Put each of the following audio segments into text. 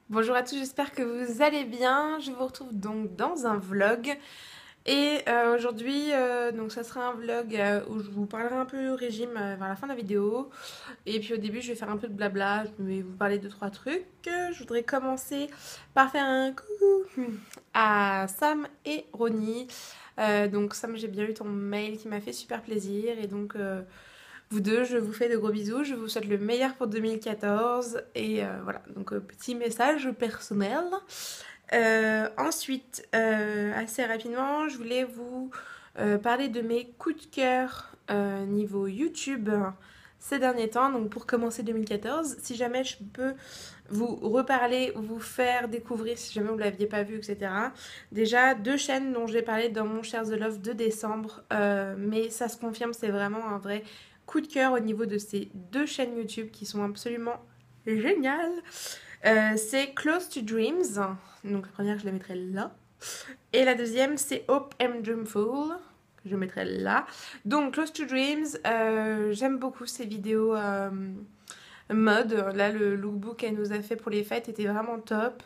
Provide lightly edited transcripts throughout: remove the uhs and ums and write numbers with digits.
Bonjour à tous, j'espère que vous allez bien. Je vous retrouve donc dans un vlog. Et aujourd'hui, donc ça sera un vlog où je vous parlerai un peu régime vers la fin de la vidéo. Et puis au début, je vais faire un peu de blabla, je vais vous parler de trois trucs. Je voudrais commencer par faire un coucou à Sam et Ronnie. Donc Sam, j'ai bien eu ton mail qui m'a fait super plaisir. Et donc vous deux, je vous fais de gros bisous, je vous souhaite le meilleur pour 2014 et voilà, donc petit message personnel. Ensuite, assez rapidement, je voulais vous parler de mes coups de cœur niveau YouTube ces derniers temps, donc pour commencer 2014, si jamais je peux vous reparler, vous faire découvrir, si jamais vous ne l'aviez pas vu, etc. Déjà, deux chaînes dont j'ai parlé dans mon Share the Love de décembre, mais ça se confirme, c'est vraiment un vrai coup de cœur au niveau de ces deux chaînes YouTube qui sont absolument géniales. C'est Close to Dreams, donc la première je la mettrai là, et la deuxième c'est Hope and Dreamful, que je mettrai là. Donc Close to Dreams, j'aime beaucoup ces vidéos mode. Là le lookbook qu'elle nous a fait pour les fêtes était vraiment top.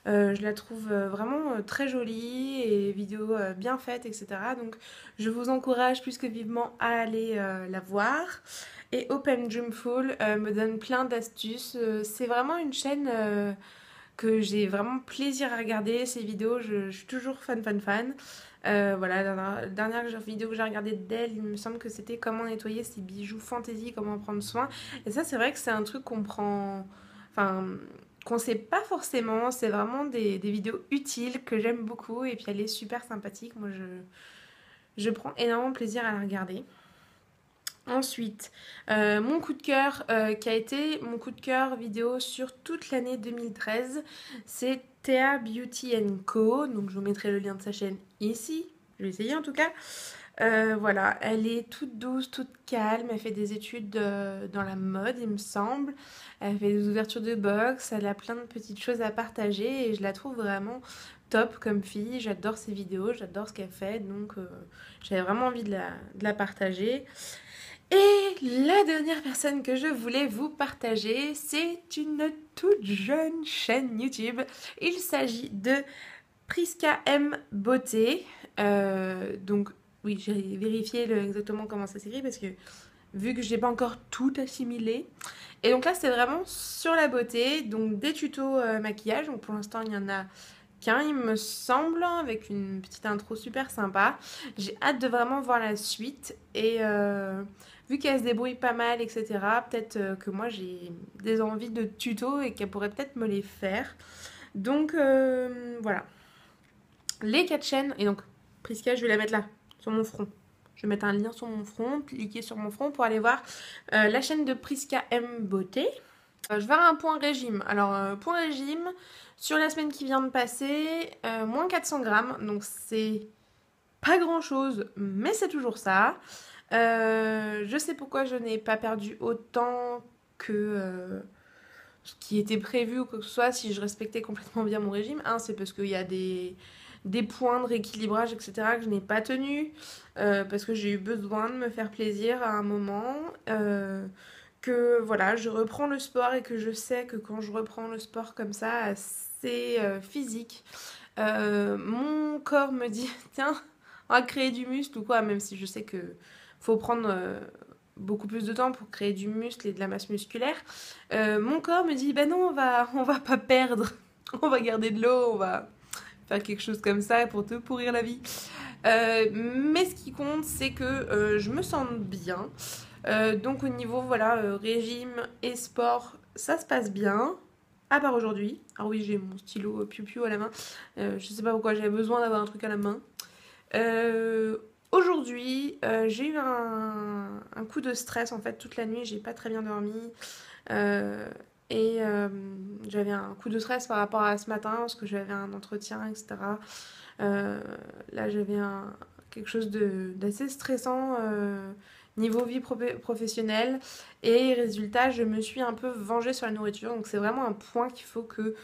Je la trouve vraiment très jolie et vidéo bien faite, etc. Donc je vous encourage plus que vivement à aller la voir. Et Open Dreamful me donne plein d'astuces. C'est vraiment une chaîne que j'ai vraiment plaisir à regarder. Ces vidéos, je suis toujours fan. Voilà, la dernière vidéo que j'ai regardée d'elle, il me semble que c'était comment nettoyer ses bijoux fantaisie, comment en prendre soin. Et ça, c'est vrai que c'est un truc qu'on prend... Enfin, qu'on sait pas forcément. C'est vraiment des vidéos utiles que j'aime beaucoup. Et puis elle est super sympathique. Moi, je prends énormément plaisir à la regarder. Ensuite, mon coup de cœur, qui a été mon coup de cœur vidéo sur toute l'année 2013, c'est Thea Beauty Co. Donc je vous mettrai le lien de sa chaîne ici. Je vais essayer en tout cas. Voilà, elle est toute douce, toute calme. Elle fait des études dans la mode, il me semble. Elle fait des ouvertures de box. Elle a plein de petites choses à partager et je la trouve vraiment top comme fille. J'adore ses vidéos, j'adore ce qu'elle fait. Donc j'avais vraiment envie de la partager. Et la dernière personne que je voulais vous partager, c'est une toute jeune chaîne YouTube. Il s'agit de Priska M Beauté. Donc oui, j'ai vérifié exactement comment ça s'écrit parce que vu que j'ai pas encore tout assimilé. Et donc là, c'est vraiment sur la beauté, donc des tutos maquillage. Donc pour l'instant, il y en a qu'un, il me semble, avec une petite intro super sympa. J'ai hâte de vraiment voir la suite. Et vu qu'elle se débrouille pas mal, etc., peut-être que moi j'ai des envies de tutos et qu'elle pourrait peut-être me les faire. Donc voilà. Les quatre chaînes, et donc Prisca, je vais la mettre là, sur mon front. Je vais mettre un lien sur mon front, cliquer sur mon front pour aller voir la chaîne de Priska M Beauté. Je vais faire un point régime. Alors, point régime, sur la semaine qui vient de passer, moins 400 grammes. Donc, c'est pas grand chose, mais c'est toujours ça. Je sais pourquoi je n'ai pas perdu autant que ce qui était prévu ou quoi que ce soit si je respectais complètement bien mon régime. Un, c'est parce qu'il y a des points de rééquilibrage, etc., que je n'ai pas tenu, parce que j'ai eu besoin de me faire plaisir à un moment. Que voilà, je reprends le sport et que je sais que quand je reprends le sport comme ça, assez physique, mon corps me dit tiens, on va créer du muscle ou quoi, même si je sais que faut prendre beaucoup plus de temps pour créer du muscle et de la masse musculaire. Mon corps me dit ben non, on va pas perdre, on va garder de l'eau, on va faire quelque chose comme ça pour te pourrir la vie. Mais ce qui compte, c'est que je me sens bien. Donc au niveau voilà régime et sport, ça se passe bien. À part aujourd'hui. Alors oui, j'ai mon stylo piou-piou à la main. Je sais pas pourquoi j'avais besoin d'avoir un truc à la main. Aujourd'hui, j'ai eu un coup de stress en fait toute la nuit. J'ai pas très bien dormi. Euh, et j'avais un coup de stress par rapport à ce matin parce que j'avais un entretien, etc. Là, j'avais quelque chose d'assez stressant niveau vie professionnelle. Et résultat, je me suis un peu vengée sur la nourriture. Donc c'est vraiment un point qu'il faut que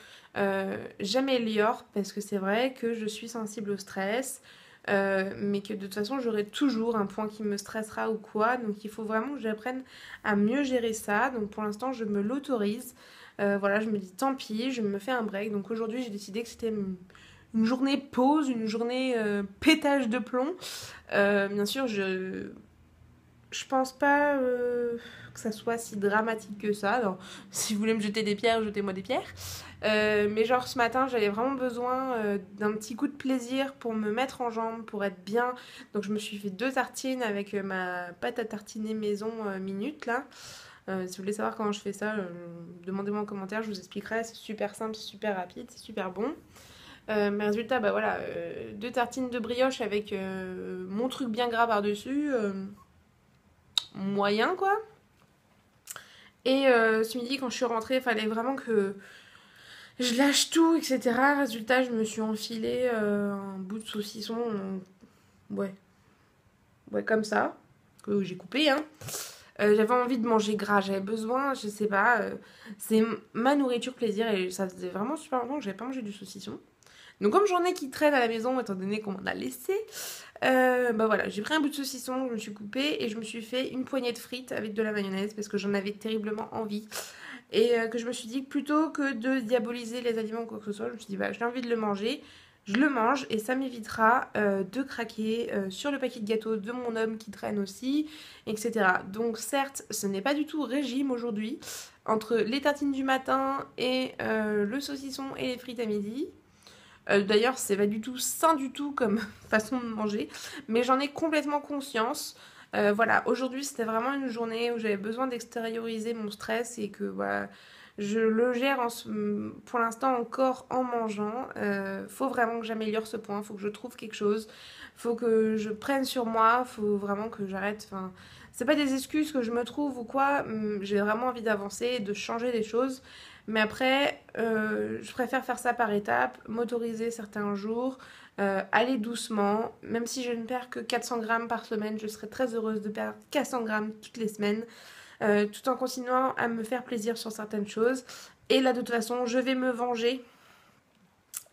j'améliore parce que c'est vrai que je suis sensible au stress. mais que de toute façon j'aurai toujours un point qui me stressera ou quoi, donc il faut vraiment que j'apprenne à mieux gérer ça. Donc pour l'instant je me l'autorise. Voilà, je me dis tant pis, je me fais un break. Donc aujourd'hui j'ai décidé que c'était une journée pause, une journée pétage de plomb. Bien sûr, je pense pas que ça soit si dramatique que ça. Alors, si vous voulez me jeter des pierres, jetez-moi des pierres. Mais genre ce matin, j'avais vraiment besoin d'un petit coup de plaisir pour me mettre en jambes, pour être bien. Donc je me suis fait 2 tartines avec ma pâte à tartiner maison minute là. Si vous voulez savoir comment je fais ça, demandez-moi en commentaire, je vous expliquerai. C'est super simple, c'est super rapide, c'est super bon. Mais résultat, bah voilà, 2 tartines de brioche avec mon truc bien gras par-dessus. Moyen quoi. Et ce midi, quand je suis rentrée, il fallait vraiment que je lâche tout, etc. Résultat, je me suis enfilé un bout de saucisson, ouais, ouais, comme ça, que j'ai coupé, hein. J'avais envie de manger gras, j'avais besoin, je sais pas, c'est ma nourriture plaisir et ça faisait vraiment super longtemps que j'avais pas mangé du saucisson. Donc comme j'en ai qui traînent à la maison, étant donné qu'on m'en a laissé, bah voilà, j'ai pris un bout de saucisson, je me suis coupée et je me suis fait une poignée de frites avec de la mayonnaise parce que j'en avais terriblement envie. Et que je me suis dit que plutôt que de diaboliser les aliments ou quoi que ce soit, je me suis dit bah j'ai envie de le manger, je le mange et ça m'évitera de craquer sur le paquet de gâteaux de mon homme qui traîne aussi, etc. Donc certes, ce n'est pas du tout régime aujourd'hui, entre les tartines du matin et le saucisson et les frites à midi. D'ailleurs, c'est pas du tout sain du tout comme façon de manger, mais j'en ai complètement conscience. Voilà, aujourd'hui c'était vraiment une journée où j'avais besoin d'extérioriser mon stress et que voilà, je le gère pour l'instant encore en mangeant. Faut vraiment que j'améliore ce point, faut que je trouve quelque chose, faut que je prenne sur moi, faut vraiment que j'arrête. Enfin, c'est pas des excuses que je me trouve ou quoi, j'ai vraiment envie d'avancer, de changer les choses. Mais après, je préfère faire ça par étapes, m'autoriser certains jours, aller doucement. Même si je ne perds que 400 grammes par semaine, je serais très heureuse de perdre 400 grammes toutes les semaines, tout en continuant à me faire plaisir sur certaines choses. Et là, de toute façon, je vais me venger.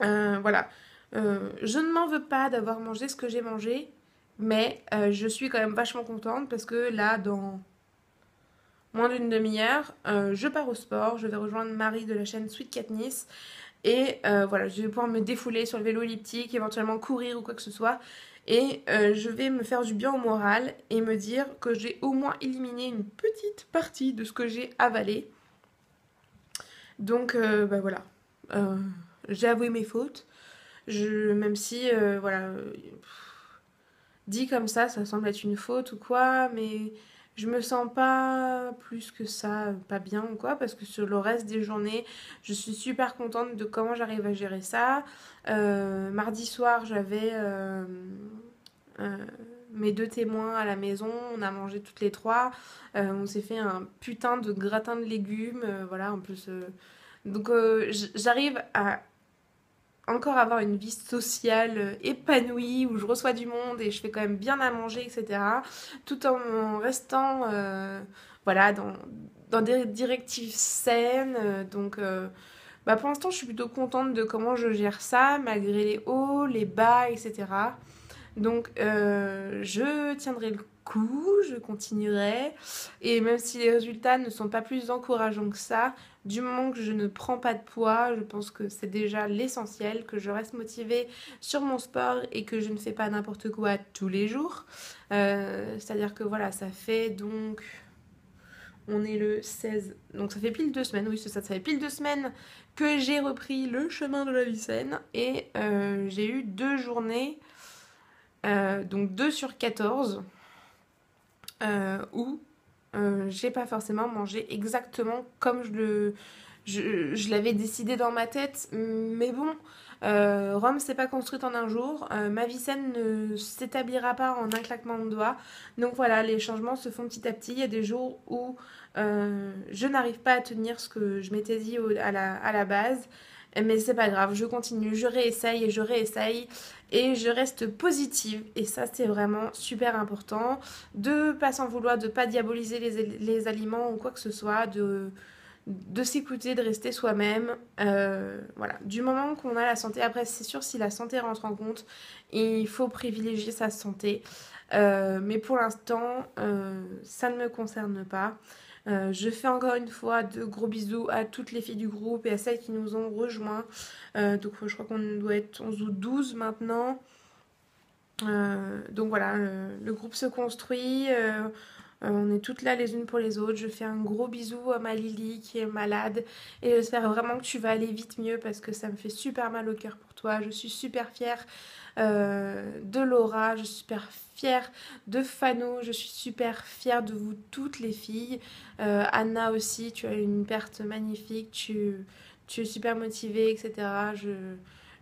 Voilà. Je ne m'en veux pas d'avoir mangé ce que j'ai mangé, mais je suis quand même vachement contente parce que là, dans moins d'une demi-heure, je pars au sport, je vais rejoindre Marie de la chaîne Sweet Katniss et voilà, je vais pouvoir me défouler sur le vélo elliptique, éventuellement courir ou quoi que ce soit et je vais me faire du bien au moral et me dire que j'ai au moins éliminé une petite partie de ce que j'ai avalé. Donc bah voilà, Euh, j'ai avoué mes fautes, même si voilà, dit comme ça semble être une faute ou quoi, mais je me sens pas plus que ça, pas bien ou quoi, parce que sur le reste des journées, je suis super contente de comment j'arrive à gérer ça. Mardi soir, j'avais euh, mes 2 témoins à la maison, on a mangé toutes les trois, on s'est fait un putain de gratin de légumes, voilà, en plus. Donc j'arrive à encore avoir une vie sociale épanouie où je reçois du monde et je fais quand même bien à manger, etc. Tout en restant voilà, dans des directives saines. Donc bah pour l'instant, je suis plutôt contente de comment je gère ça, malgré les hauts, les bas, etc. Donc je tiendrai le coup, je continuerai. Et même si les résultats ne sont pas plus encourageants que ça, du moment que je ne prends pas de poids, je pense que c'est déjà l'essentiel, que je reste motivée sur mon sport et que je ne fais pas n'importe quoi tous les jours. C'est-à-dire que voilà, ça fait donc... On est le 16, donc ça fait pile 2 semaines, oui c'est ça, ça fait pile 2 semaines que j'ai repris le chemin de la vie saine et j'ai eu 2 journées, donc 2 sur 14, où j'ai pas forcément mangé exactement comme je l'avais décidé dans ma tête, mais bon, Rome s'est pas construite en un jour, ma vie saine ne s'établira pas en un claquement de doigts, donc voilà, les changements se font petit à petit. Il y a des jours où je n'arrive pas à tenir ce que je m'étais dit à la base, mais c'est pas grave, je continue, je réessaye et je réessaye et je reste positive et ça c'est vraiment super important de pas s'en vouloir, de pas diaboliser les aliments ou quoi que ce soit, de s'écouter, de rester soi-même. Voilà, du moment qu'on a la santé, après c'est sûr si la santé rentre en compte, il faut privilégier sa santé. Mais pour l'instant, ça ne me concerne pas. Je fais encore une fois de gros bisous à toutes les filles du groupe et à celles qui nous ont rejoints. Donc je crois qu'on doit être 11 ou 12 maintenant. Donc voilà, le groupe se construit. On est toutes là les unes pour les autres. Je fais un gros bisou à ma Lily qui est malade et j'espère vraiment que tu vas aller vite mieux parce que ça me fait super mal au cœur pour toi. Je suis super fière de Laura, je suis super fière de Fano, je suis super fière de vous toutes les filles. Anna aussi, tu as une perte magnifique, tu es super motivée, etc.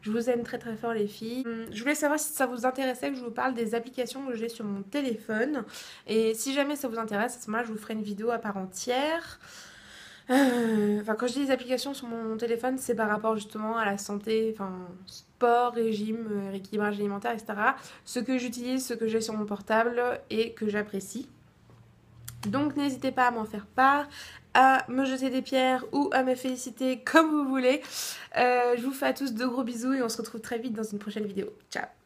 Je vous aime très très fort les filles. Je voulais savoir si ça vous intéressait que je vous parle des applications que j'ai sur mon téléphone. Et si jamais ça vous intéresse, à ce moment-là, je vous ferai une vidéo à part entière. Enfin, quand je dis des applications sur mon téléphone, c'est par rapport justement à la santé, enfin, sport, régime, rééquilibrage alimentaire, etc. Ce que j'utilise, ce que j'ai sur mon portable et que j'apprécie. Donc n'hésitez pas à m'en faire part, à me jeter des pierres ou à me féliciter comme vous voulez. Je vous fais à tous de gros bisous et on se retrouve très vite dans une prochaine vidéo. Ciao!